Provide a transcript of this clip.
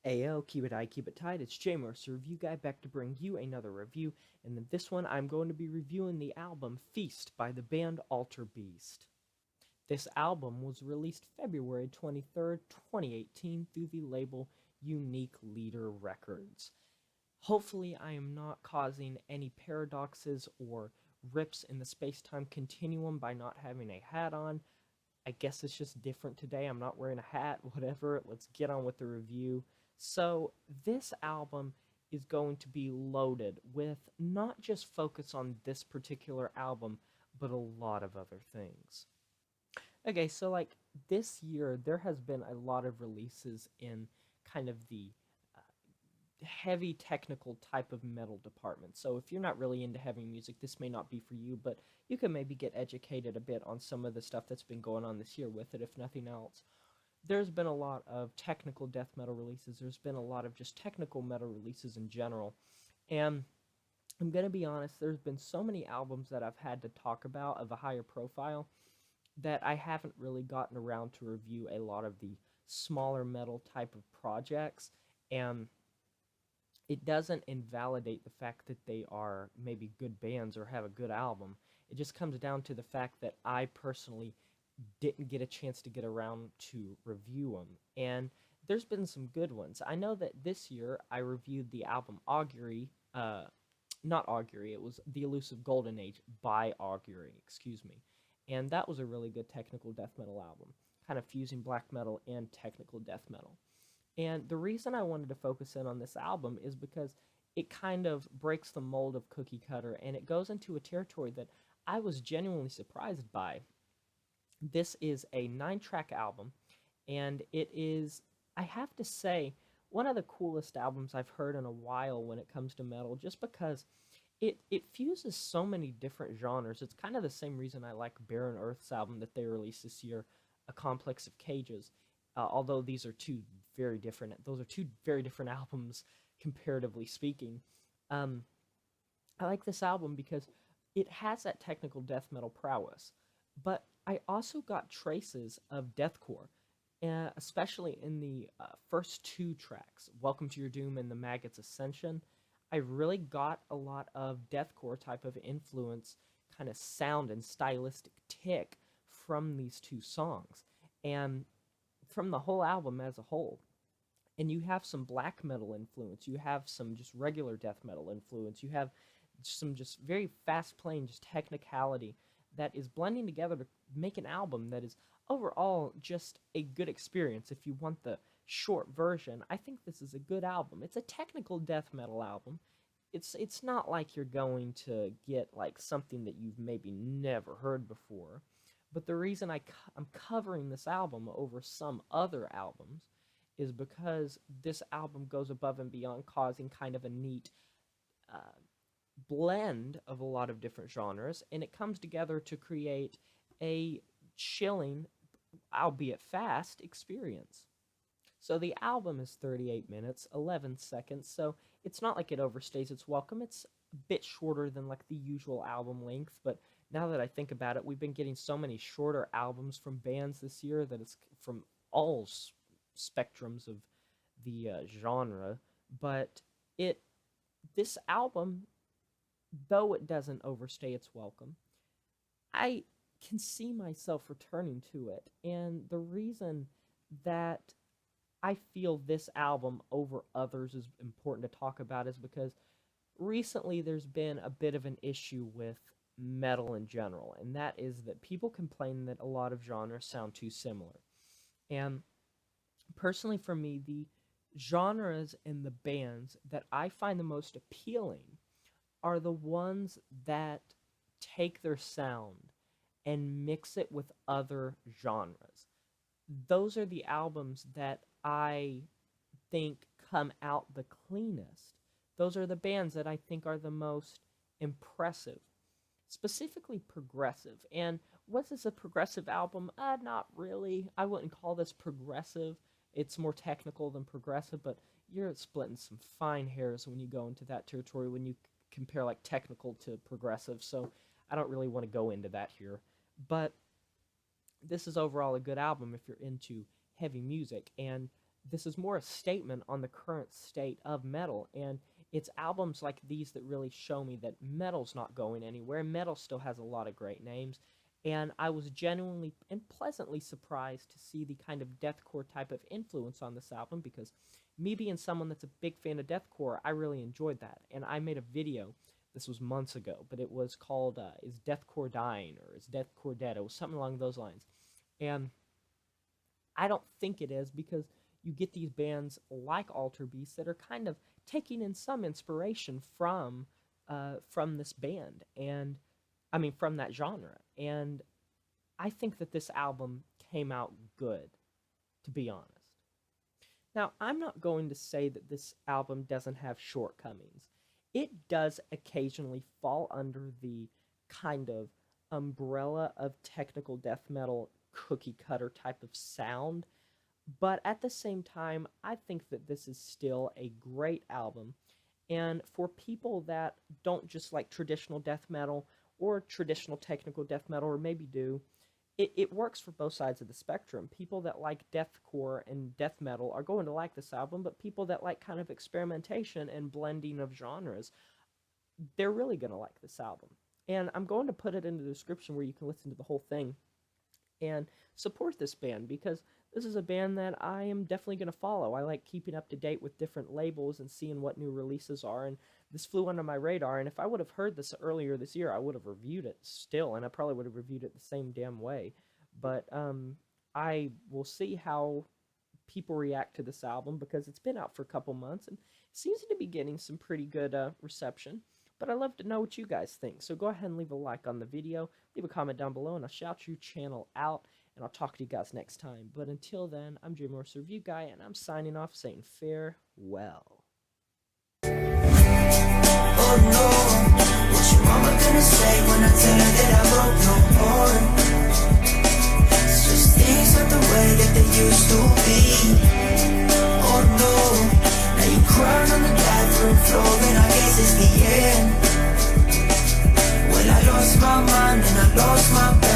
Ayo, keep it high, keep it tight. It's Jay Mercer, review guy, back to bring you another review. And in this one, I'm going to be reviewing the album Feast by the band Alterbeast. This album was released February 23rd, 2018 through the label Unique Leader Records. Hopefully, I am not causing any paradoxes or rips in the space-time continuum by not having a hat on. I guess it's just different today. I'm not wearing a hat, whatever. Let's get on with the review. So, this album is going to be loaded with not just focus on this particular album, but a lot of other things. Okay, so like this year, there has been a lot of releases in kind of the heavy technical type of metal department. So if you're not really into heavy music, this may not be for you, but you can maybe get educated a bit on some of the stuff that's been going on this year with it, if nothing else. There's been a lot of technical death metal releases. There's been a lot of just technical metal releases in general. And I'm going to be honest, there's been so many albums that I've had to talk about of a higher profile that I haven't really gotten around to review a lot of the smaller metal type of projects. And it doesn't invalidate the fact that they are maybe good bands or have a good album. It just comes down to the fact that I personally didn't get a chance to get around to review them. And there's been some good ones. I know that this year I reviewed the album Augury, not Augury, it was The Elusive Golden Age by Augury, excuse me. And that was a really good technical death metal album, kind of fusing black metal and technical death metal. And the reason I wanted to focus in on this album is because it kind of breaks the mold of cookie cutter and it goes into a territory that I was genuinely surprised by. This is a 9-track album, and it is, I have to say, one of the coolest albums I've heard in a while when it comes to metal, just because it fuses so many different genres. It's kind of the same reason I like Barren Earth's album that they released this year, A Complex of Cages. Although these are those are two very different albums comparatively speaking. Um, I like this album because it has that technical death metal prowess, but I also got traces of deathcore, especially in the first 2 tracks, Welcome to Your Doom and The Maggot's Ascension. I really got a lot of deathcore type of influence, kind of sound and stylistic tick from these 2 songs, and from the whole album as a whole. And you have some black metal influence, you have some just regular death metal influence, you have some just very fast playing just technicality that is blending together to make an album that is overall just a good experience. If you want the short version, I think this is a good album. It's a technical death metal album. It's not like you're going to get like something that you've maybe never heard before. But the reason I'm covering this album over some other albums is because this album goes above and beyond, causing kind of a neat uh, blend of a lot of different genres, and it comes together to create a chilling, albeit fast, experience. So the album is 38 minutes, 11 seconds, so it's not like it overstays its welcome. It's a bit shorter than like the usual album length, but now that I think about it, we've been getting so many shorter albums from bands this year that it's from all spectrums of the genre, but this album, though it doesn't overstay its welcome, I can see myself returning to it. And the reason that I feel this album over others is important to talk about is because recently there's been a bit of an issue with metal in general, and that is that people complain that a lot of genres sound too similar. And personally for me, the genres and the bands that I find the most appealing are the ones that take their sound and mix it with other genres. Those are the albums that I think come out the cleanest. Those are the bands that I think are the most impressive, specifically progressive. And was this a progressive album? Not really. I wouldn't call this progressive. It's more technical than progressive, but you're splitting some fine hairs when you go into that territory when you compare like technical to progressive, so I don't really want to go into that here. But this is overall a good album if you're into heavy music, and this is more a statement on the current state of metal, and it's albums like these that really show me that metal's not going anywhere. Metal still has a lot of great names, and I was genuinely and pleasantly surprised to see the kind of deathcore type of influence on this album, because me being someone that's a big fan of deathcore, I really enjoyed that, and I made a video. This was months ago, but it was called Is Deathcore Dying, or Is Deathcore Dead? It was something along those lines, and I don't think it is, because you get these bands like Alterbeast that are kind of taking in some inspiration from this band, and I mean from that genre. And I think that this album came out good, to be honest. Now, I'm not going to say that this album doesn't have shortcomings. It does occasionally fall under the kind of umbrella of technical death metal cookie cutter type of sound. But at the same time, I think that this is still a great album. And for people that don't just like traditional death metal or traditional technical death metal, or maybe do, it works for both sides of the spectrum. People that like deathcore and death metal are going to like this album, but people that like kind of experimentation and blending of genres, they're really going to like this album. And I'm going to put it in the description where you can listen to the whole thing and support this band, because this is a band that I am definitely going to follow. I like keeping up to date with different labels and seeing what new releases are, and this flew under my radar, and if I would have heard this earlier this year, I would have reviewed it still, and I probably would have reviewed it the same damn way. But I will see how people react to this album, because it's been out for a couple months, and seems to be getting some pretty good reception. But I'd love to know what you guys think, so go ahead and leave a like on the video, leave a comment down below, and I'll shout your channel out, and I'll talk to you guys next time. But until then, I'm Jay Morris Review Guy, and I'm signing off saying farewell. Oh no, what your mama gonna say when I tell her that I broke no more? It's just things not the way that they used to be. Oh no, now you crying on the bathroom floor, and I guess it's the end. Well, I lost my mind and I lost my bed.